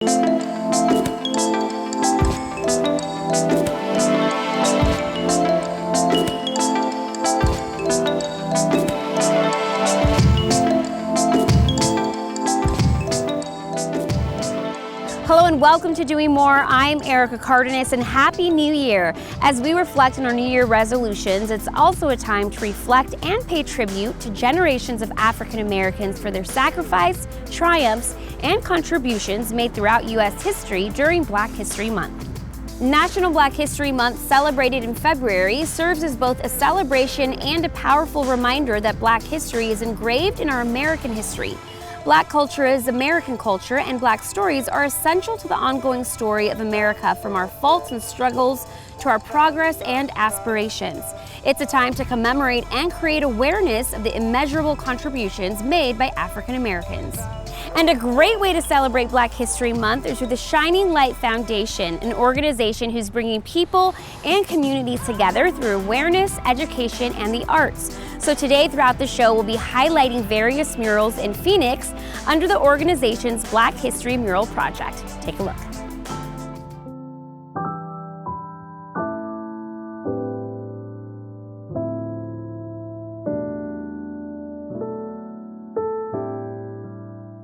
Hello and welcome to Doing More. I'm Erica Cardenas and Happy New Year. As we reflect on our New Year resolutions, it's also a time to reflect and pay tribute to generations of African Americans for their sacrifice, triumphs, and contributions made throughout U.S. history during Black History Month. National Black History Month, celebrated in February, serves as both a celebration and a powerful reminder that Black history is engraved in our American history. Black culture is American culture, and Black stories are essential to the ongoing story of America, from our faults and struggles to our progress and aspirations. It's a time to commemorate and create awareness of the immeasurable contributions made by African Americans. And a great way to celebrate Black History Month is through the Shining Light Foundation, an organization who's bringing people and communities together through awareness, education, and the arts. So today, throughout the show, we'll be highlighting various murals in Phoenix under the organization's Black History Mural Project. Take a look.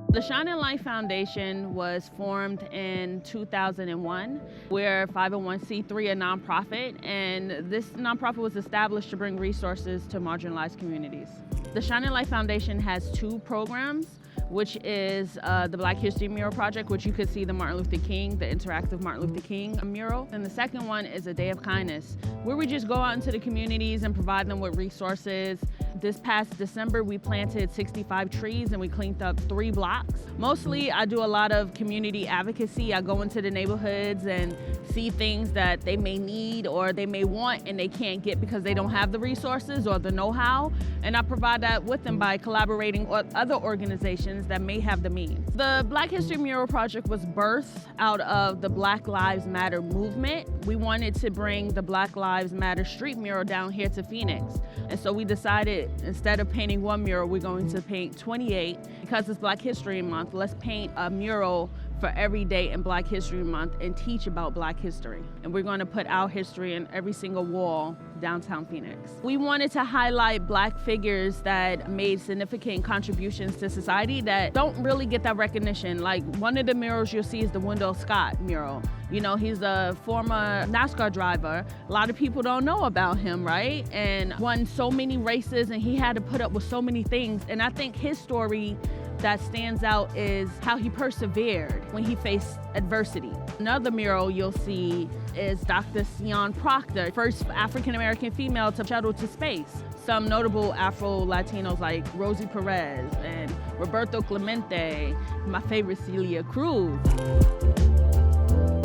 The Shining Light Foundation was formed in 2001. We're a 501c3, a nonprofit, and this nonprofit was established to bring resources to marginalized communities. The Shining Light Foundation has two programs, which is the Black History Mural Project, which you could see the Martin Luther King, the interactive Martin Luther King mural. And the second one is a Day of Kindness, where we just go out into the communities and provide them with resources. This past December, we planted 65 trees and we cleaned up 3 blocks. Mostly, I do a lot of community advocacy. I go into the neighborhoods and see things that they may need or they may want and they can't get because they don't have the resources or the know-how. And I provide that with them by collaborating with other organizations that may have the means. The Black History Mural Project was birthed out of the Black Lives Matter movement. We wanted to bring the Black Lives Matter street mural down here to Phoenix. And so we decided, instead of painting one mural, we're going to paint 28. Because it's Black History Month, let's paint a mural for every day in Black History Month and teach about Black history. And we're going to put our history in every single wall downtown Phoenix. We wanted to highlight Black figures that made significant contributions to society that don't really get that recognition. Like, one of the murals you'll see is the Wendell Scott mural. You know, he's a former NASCAR driver. A lot of people don't know about him, right? And won so many races, and he had to put up with so many things. And I think his story that stands out is how he persevered when he faced adversity. Another mural you'll see is Dr. Sion Proctor, first African-American female to shuttle to space. Some notable Afro-Latinos like Rosie Perez and Roberto Clemente, my favorite Celia Cruz.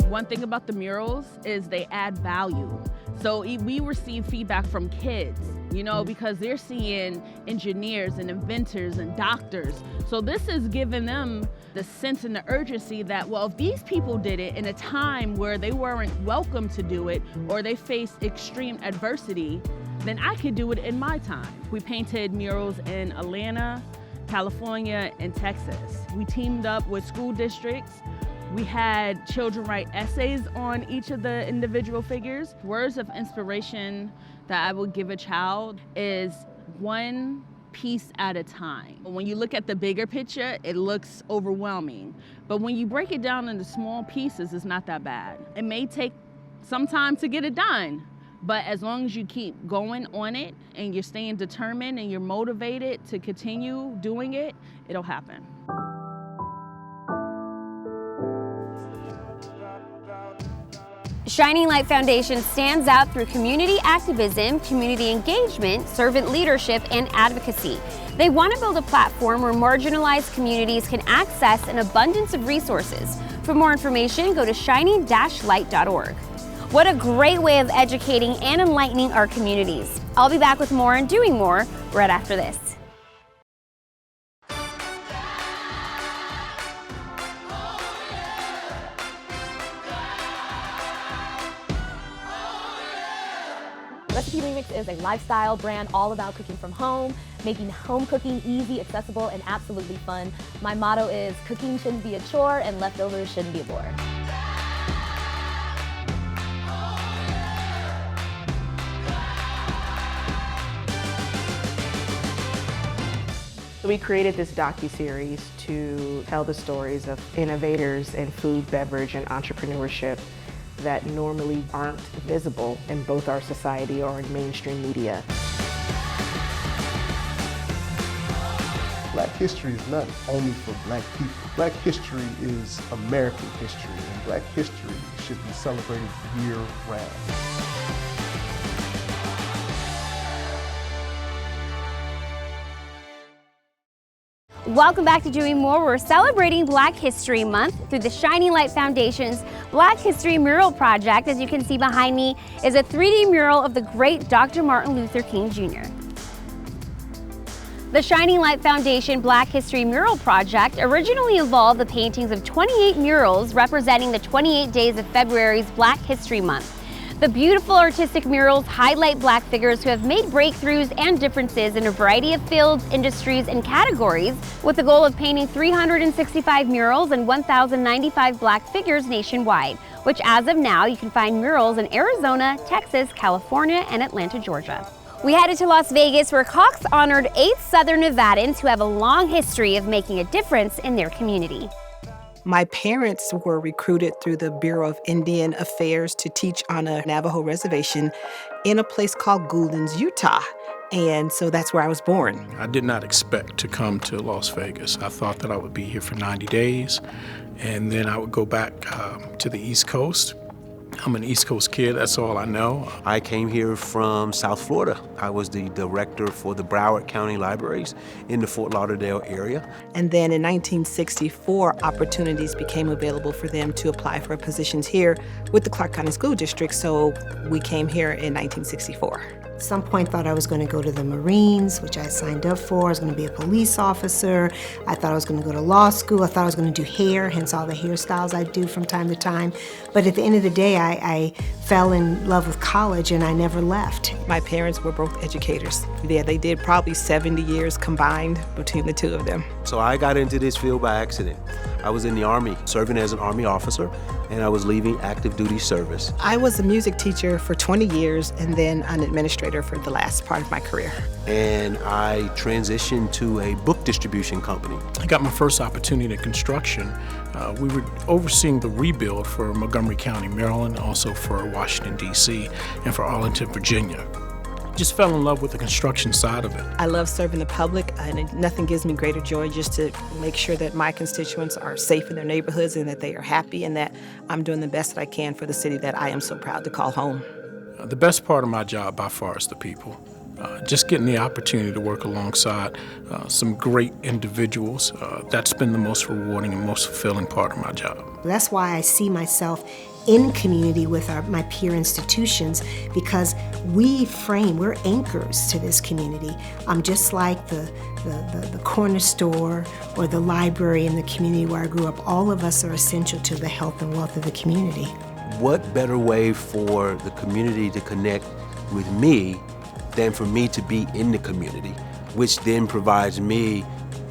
One thing about the murals is they add value. So we receive feedback from kids, you know, because they're seeing engineers and inventors and doctors. So this is giving them the sense and the urgency that, well, if these people did it in a time where they weren't welcome to do it or they faced extreme adversity, then I could do it in my time. We painted murals in Atlanta, California, and Texas. We teamed up with school districts. We had children write essays on each of the individual figures. Words of inspiration that I would give a child is one piece at a time. When you look at the bigger picture, it looks overwhelming. But when you break it down into small pieces, it's not that bad. It may take some time to get it done, but as long as you keep going on it and you're staying determined and you're motivated to continue doing it, it'll happen. Shining Light Foundation stands out through community activism, community engagement, servant leadership, and advocacy. They want to build a platform where marginalized communities can access an abundance of resources. For more information, go to shining-light.org. What a great way of educating and enlightening our communities. I'll be back with more and doing more right after this. Recipe Remix is a lifestyle brand all about cooking from home. making home cooking easy, accessible, and absolutely fun. My motto is cooking shouldn't be a chore and leftovers shouldn't be a bore. So we created this docuseries to tell the stories of innovators in food, beverage, and entrepreneurship that normally aren't visible in both our society or in mainstream media. Black history is not only for Black people. Black history is American history, and Black history should be celebrated year-round. Welcome back to Doing More. We're celebrating Black History Month through the Shining Light Foundation's Black History Mural Project. As you can see behind me is a 3D mural of the great Dr. Martin Luther King Jr. The Shining Light Foundation Black History Mural Project originally involved the paintings of 28 murals representing the 28 days of February's Black History Month. The beautiful artistic murals highlight Black figures who have made breakthroughs and differences in a variety of fields, industries, and categories, with the goal of painting 365 murals and 1,095 Black figures nationwide, which as of now you can find murals in Arizona, Texas, California, and Atlanta, Georgia. We headed to Las Vegas, where Cox honored 8 Southern Nevadans who have a long history of making a difference in their community. My parents were recruited through the Bureau of Indian Affairs to teach on a Navajo reservation in a place called Gouldens, Utah. And so that's where I was born. I did not expect to come to Las Vegas. I thought that I would be here for 90 days, and then I would go back to the East Coast. I'm an East Coast kid, that's all I know. I came here from South Florida. I was the director for the Broward County Libraries in the Fort Lauderdale area. And then in 1964, opportunities became available for them to apply for positions here with the Clark County School District, so we came here in 1964. At some point thought I was going to go to the Marines, which I signed up for. I was going to be a police officer. I thought I was going to go to law school. I thought I was going to do hair, hence all the hairstyles I do from time to time. But at the end of the day, I fell in love with college and I never left. My parents were both educators. Yeah, they did probably 70 years combined between the two of them. So I got into this field by accident. I was in the Army, serving as an Army officer, and I was leaving active duty service. I was a music teacher for 20 years and then an administrator for the last part of my career. And I transitioned to a book distribution company. I got my first opportunity in construction. We were overseeing the rebuild for Montgomery County, Maryland, also for Washington, D.C., and for Arlington, Virginia. Just fell in love with the construction side of it. I love serving the public, and nothing gives me greater joy just to make sure that my constituents are safe in their neighborhoods and that they are happy and that I'm doing the best that I can for the city that I am so proud to call home. The best part of my job by far is the people. Just getting the opportunity to work alongside some great individuals, that's been the most rewarding and most fulfilling part of my job. That's why I see myself in community with my peer institutions, because we're anchors to this community. Just like the corner store or the library in the community where I grew up, all of us are essential to the health and wealth of the community. What better way for the community to connect with me than for me to be in the community, which then provides me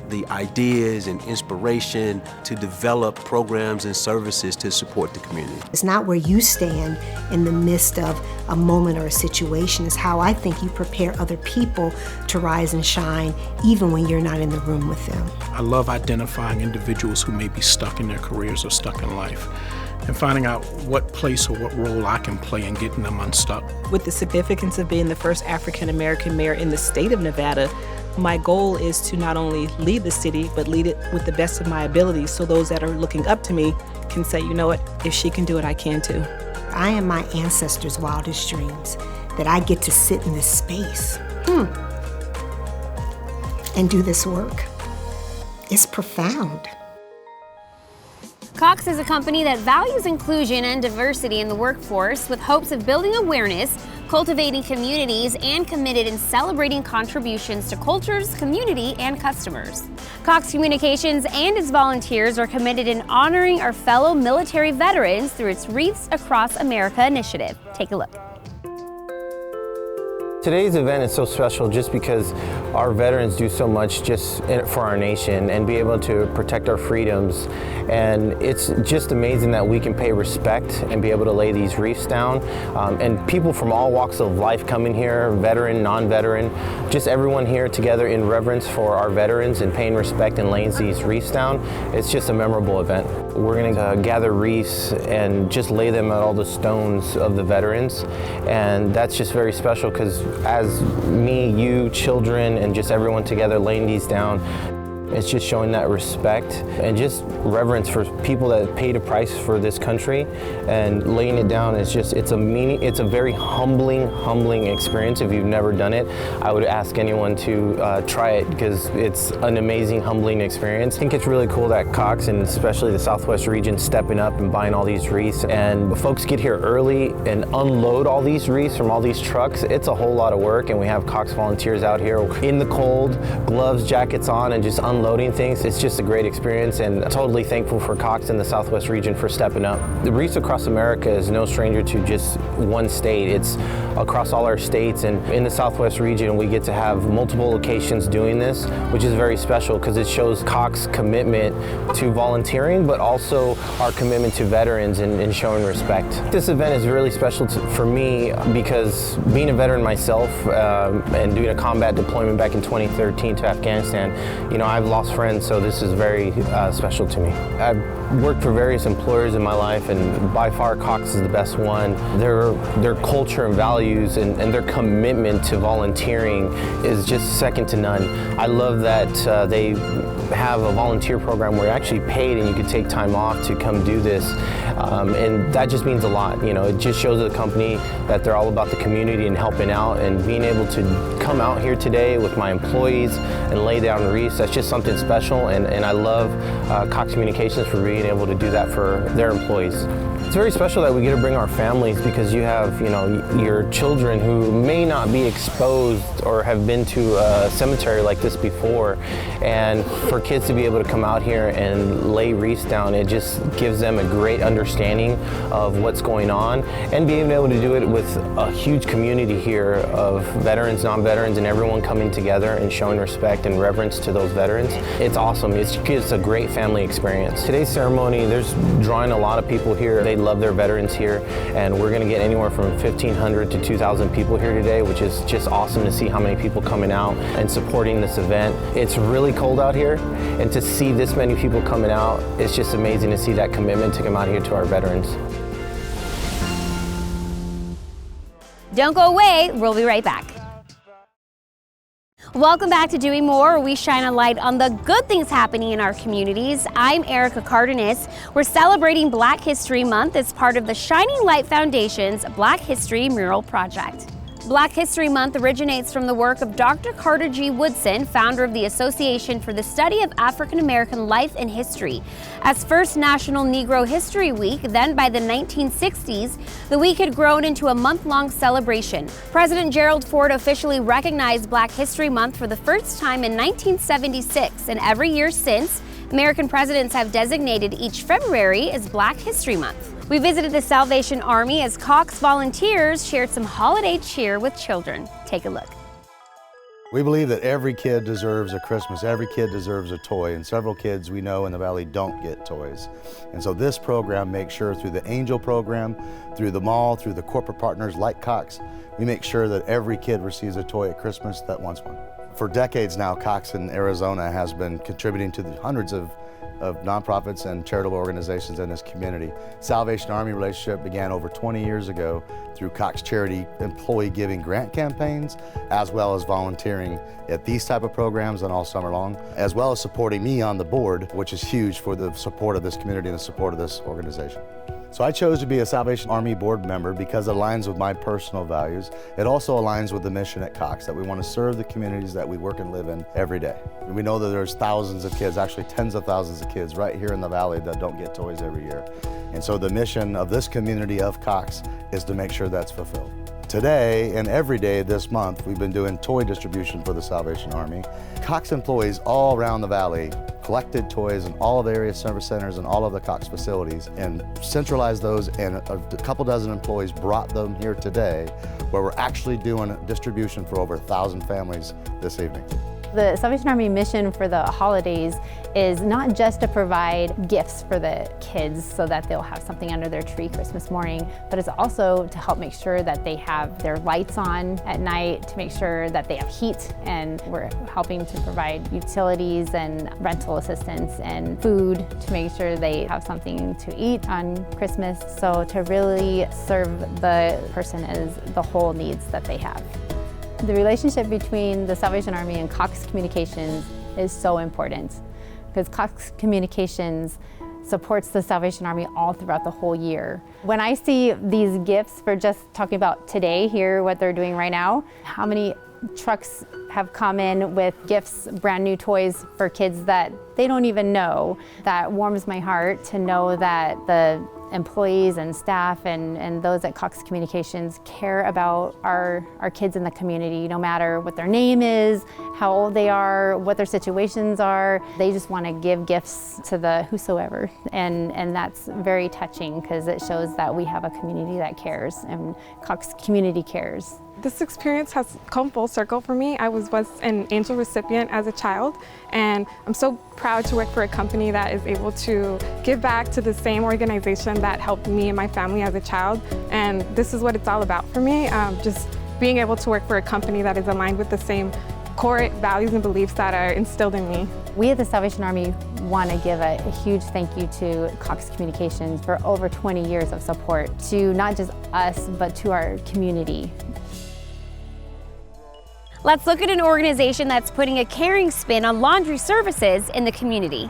the ideas and inspiration to develop programs and services to support the community. It's not where you stand in the midst of a moment or a situation. It's how I think you prepare other people to rise and shine even when you're not in the room with them. I love identifying individuals who may be stuck in their careers or stuck in life, and finding out what place or what role I can play in getting them unstuck. With the significance of being the first African-American mayor in the state of Nevada, my goal is to not only lead the city, but lead it with the best of my abilities so those that are looking up to me can say, you know what, if she can do it, I can too. I am my ancestors' wildest dreams, that I get to sit in this space and do this work. It's profound. Cox is a company that values inclusion and diversity in the workforce with hopes of building awareness, cultivating communities, and committed in celebrating contributions to cultures, community, and customers. Cox Communications and its volunteers are committed in honoring our fellow military veterans through its Wreaths Across America initiative. Take a look. Today's event is so special just because our veterans do so much just for our nation and be able to protect our freedoms. And it's just amazing that we can pay respect and be able to lay these wreaths down. And people from all walks of life coming here, veteran, non-veteran, just everyone here together in reverence for our veterans and paying respect and laying these wreaths down. It's just a memorable event. We're going to gather wreaths and just lay them at all the stones of the veterans. And that's just very special because as me, you, children, and just everyone together laying these down, it's just showing that respect and just reverence for people that paid a price for this country, and laying it down is just, it's a very humbling experience. If you've never done it, I would ask anyone to try it because it's an amazing, humbling experience. I think it's really cool that Cox and especially the Southwest region stepping up and buying all these wreaths, and folks get here early and unload all these wreaths from all these trucks. It's a whole lot of work, and we have Cox volunteers out here in the cold, gloves, jackets on, and just unloading things. It's just a great experience, and totally thankful for Cox and the Southwest region for stepping up. The Wreaths Across America is no stranger to just one state. It's across all our states, and in the Southwest region we get to have multiple locations doing this, which is very special because it shows Cox commitment to volunteering, but also our commitment to veterans and showing respect. This event is really special for me because being a veteran myself and doing a combat deployment back in 2013 to Afghanistan, you know, I've lost friends, so this is very special to me. I've worked for various employers in my life, and by far Cox is the best one. Their culture and values and their commitment to volunteering is just second to none. I love that they have a volunteer program where you're actually paid and you can take time off to come do this, and that just means a lot. You know, it just shows the company that they're all about the community and helping out, and being able to come out here today with my employees and lay down wreaths, that's just something special, and I love Cox Communications for being able to do that for their employees. It's very special that we get to bring our families because you have, you know, your children who may not be exposed or have been to a cemetery like this before, and for kids to be able to come out here and lay wreaths down, it just gives them a great understanding of what's going on, and being able to do it with a huge community here of veterans, non-veterans, and everyone coming together and showing respect and reverence to those veterans. It's awesome. It's a great family experience. Today's ceremony, there's drawing a lot of people here. They love their veterans here, and we're going to get anywhere from 1,500 to 2,000 people here today, which is just awesome to see how many people coming out and supporting this event. It's really cold out here, and to see this many people coming out, it's just amazing to see that commitment to come out here to our veterans. Don't go away, we'll be right back. Welcome back to Doing More, where we shine a light on the good things happening in our communities. I'm Erica Cardenas. We're celebrating Black History Month as part of the Shining Light Foundation's Black History Mural Project. Black History Month originates from the work of Dr. Carter G. Woodson, founder of the Association for the Study of African American Life and History. As first National Negro History Week, then by the 1960s, the week had grown into a month-long celebration. President Gerald Ford officially recognized Black History Month for the first time in 1976, and every year since, American presidents have designated each February as Black History Month. We visited the Salvation Army as Cox volunteers shared some holiday cheer with children. Take a look. We believe that every kid deserves a Christmas, every kid deserves a toy, and several kids we know in the Valley don't get toys. And so this program makes sure through the Angel program, through the mall, through the corporate partners like Cox, we make sure that every kid receives a toy at Christmas that wants one. For decades now, Cox in Arizona has been contributing to the hundreds of nonprofits and charitable organizations in this community. Salvation Army relationship began over 20 years ago through Cox Charity employee giving grant campaigns, as well as volunteering at these type of programs and all summer long, as well as supporting me on the board, which is huge for the support of this community and the support of this organization. So I chose to be a Salvation Army board member because it aligns with my personal values. It also aligns with the mission at Cox, that we want to serve the communities that we work and live in every day. And we know that there's thousands of kids, actually tens of thousands of kids right here in the Valley that don't get toys every year. And so the mission of this community of Cox is to make sure that's fulfilled. Today and every day this month, we've been doing toy distribution for the Salvation Army. Cox employees all around the valley collected toys in all of the area service centers and all of the Cox facilities and centralized those, and a couple dozen employees brought them here today, where we're actually doing distribution for over 1,000 families this evening. The Salvation Army mission for the holidays is not just to provide gifts for the kids so that they'll have something under their tree Christmas morning, but it's also to help make sure that they have their lights on at night, to make sure that they have heat, and we're helping to provide utilities and rental assistance and food to make sure they have something to eat on Christmas. So to really serve the person as the whole needs that they have. The relationship between the Salvation Army and Cox Communications is so important because Cox Communications supports the Salvation Army all throughout the whole year. When I see these gifts, for just talking about today here, what they're doing right now, how many trucks have come in with gifts, brand new toys for kids that they don't even know. That warms my heart to know that the employees and staff and those at Cox Communications care about our kids in the community, no matter what their name is, how old they are, what their situations are. They just want to give gifts to the whosoever. And that's very touching because it shows that we have a community that cares and Cox community cares. This experience has come full circle for me. I was an Angel recipient as a child, and I'm so proud to work for a company that is able to give back to the same organization that helped me and my family as a child. And this is what it's all about for me, just being able to work for a company that is aligned with the same core values and beliefs that are instilled in me. We at the Salvation Army want to give a huge thank you to Cox Communications for over 20 years of support to not just us, but to our community. Let's look at an organization that's putting a caring spin on laundry services in the community.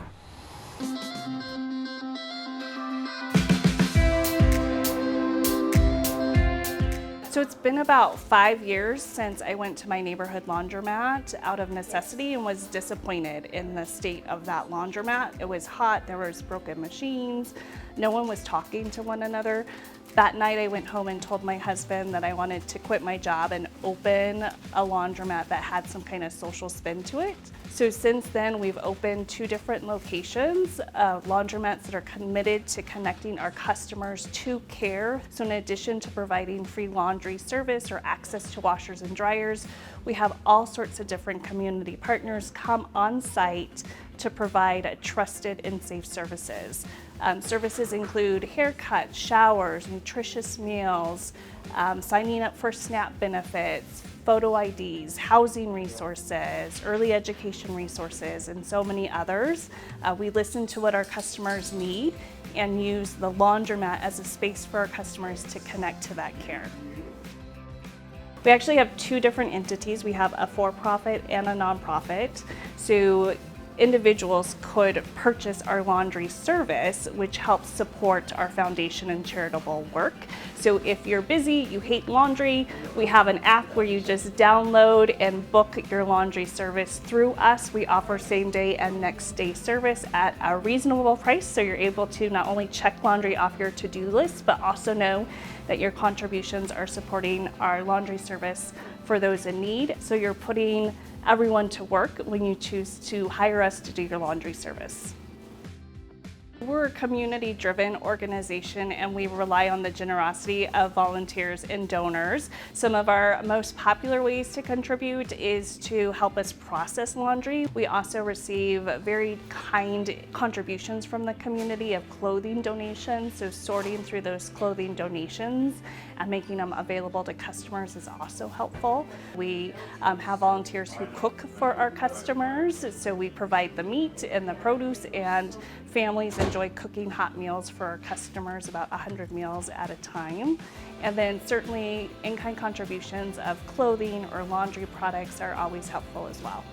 So it's been about 5 years since I went to my neighborhood laundromat out of necessity and was disappointed in the state of that laundromat. It was hot, there was broken machines, no one was talking to one another. That night I went home and told my husband that I wanted to quit my job and open a laundromat that had some kind of social spin to it. So since then we've opened 2 different locations, laundromats that are committed to connecting our customers to care. So in addition to providing free laundry service or access to washers and dryers, we have all sorts of different community partners come on site to provide trusted and safe services. Services include haircuts, showers, nutritious meals, signing up for SNAP benefits, photo IDs, housing resources, early education resources, and so many others. We listen to what our customers need and use the laundromat as a space for our customers to connect to that care. We actually have 2 different entities. We have a for-profit and a nonprofit. So individuals could purchase our laundry service, which helps support our foundation and charitable work. So if you're busy, you hate laundry, we have an app where you just download and book your laundry service through us. We offer same day and next day service at a reasonable price, so you're able to not only check laundry off your to-do list, but also know that your contributions are supporting our laundry service for those in need. So you're putting everyone to work when you choose to hire us to do your laundry service. We're a community-driven organization and we rely on the generosity of volunteers and donors. Some of our most popular ways to contribute is to help us process laundry. We also receive very kind contributions from the community of clothing donations, so sorting through those clothing donations and making them available to customers is also helpful. We have volunteers who cook for our customers, so we provide the meat and the produce, and families enjoy cooking hot meals for our customers, about 100 meals at a time. And then certainly in-kind contributions of clothing or laundry products are always helpful as well.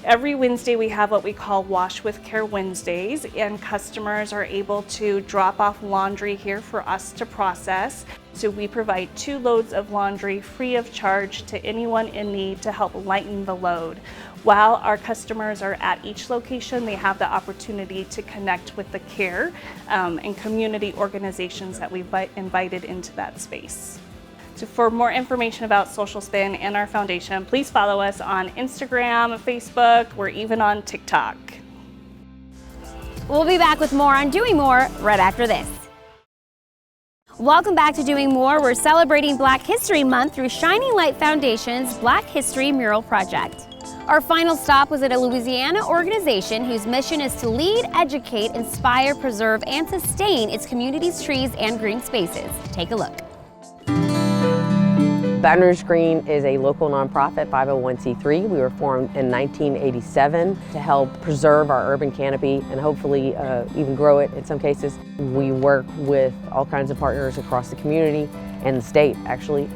Every Wednesday we have what we call Wash with Care Wednesdays, and customers are able to drop off laundry here for us to process. So we provide 2 loads of laundry free of charge to anyone in need to help lighten the load. While our customers are at each location, they have the opportunity to connect with the care and community organizations that we've invited into that space. For more information about Social Spin and our foundation, please follow us on Instagram, Facebook, we're even on TikTok. We'll be back with more on Doing More right after this. Welcome back to Doing More. We're celebrating Black History Month through Shining Light Foundation's Black History Mural Project. Our final stop was at a Louisiana organization whose mission is to lead, educate, inspire, preserve, and sustain its community's trees and green spaces. Take a look. Baton Rouge Green is a local nonprofit 501c3. We were formed in 1987 to help preserve our urban canopy and hopefully even grow it in some cases. We work with all kinds of partners across the community and the state actually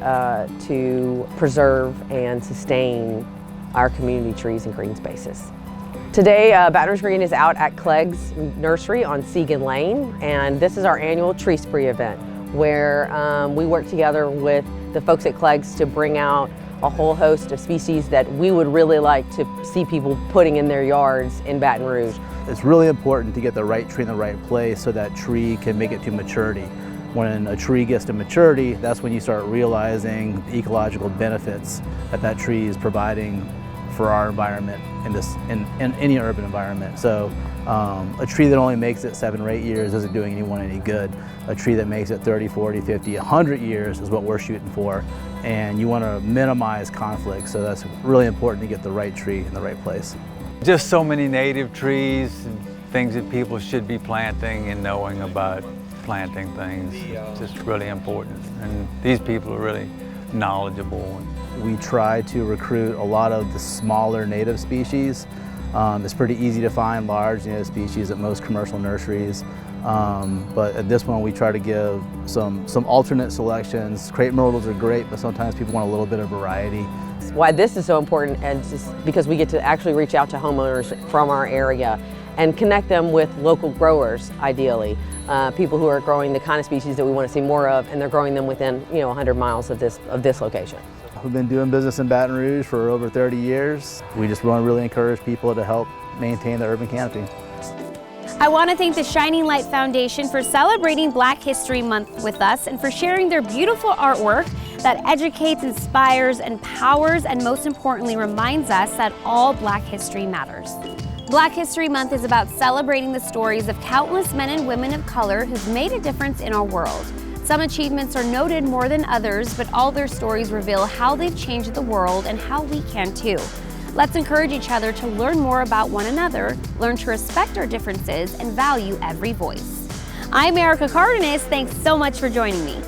to preserve and sustain our community trees and green spaces. Today, Baton Rouge Green is out at Clegg's Nursery on Segan Lane, and this is our annual Tree Spree event where we work together with the folks at Clegg's to bring out a whole host of species that we would really like to see people putting in their yards in Baton Rouge. It's really important to get the right tree in the right place so that tree can make it to maturity. When a tree gets to maturity, that's when you start realizing the ecological benefits that that tree is providing for our environment in any urban environment. So a tree that only makes it 7 or 8 years isn't doing anyone any good. A tree that makes it 30, 40, 50, 100 years is what we're shooting for. And you want to minimize conflict, so that's really important to get the right tree in the right place. Just so many native trees and things that people should be planting and knowing about planting things. It's just really important. And these people are really knowledgeable. We try to recruit a lot of the smaller native species. It's pretty easy to find large native species at most commercial nurseries. But at this one we try to give some alternate selections. Crepe myrtles are great, but sometimes people want a little bit of variety. Why this is so important and just because we get to actually reach out to homeowners from our area and connect them with local growers, ideally. People who are growing the kind of species that we want to see more of, and they're growing them within 100 miles of this location. We've been doing business in Baton Rouge for over 30 years. We just want to really encourage people to help maintain the urban canopy. I want to thank the Shining Light Foundation for celebrating Black History Month with us and for sharing their beautiful artwork that educates, inspires, empowers, and most importantly reminds us that all Black history matters. Black History Month is about celebrating the stories of countless men and women of color who've made a difference in our world. Some achievements are noted more than others, but all their stories reveal how they've changed the world and how we can too. Let's encourage each other to learn more about one another, learn to respect our differences, and value every voice. I'm Erica Cardenas. Thanks so much for joining me.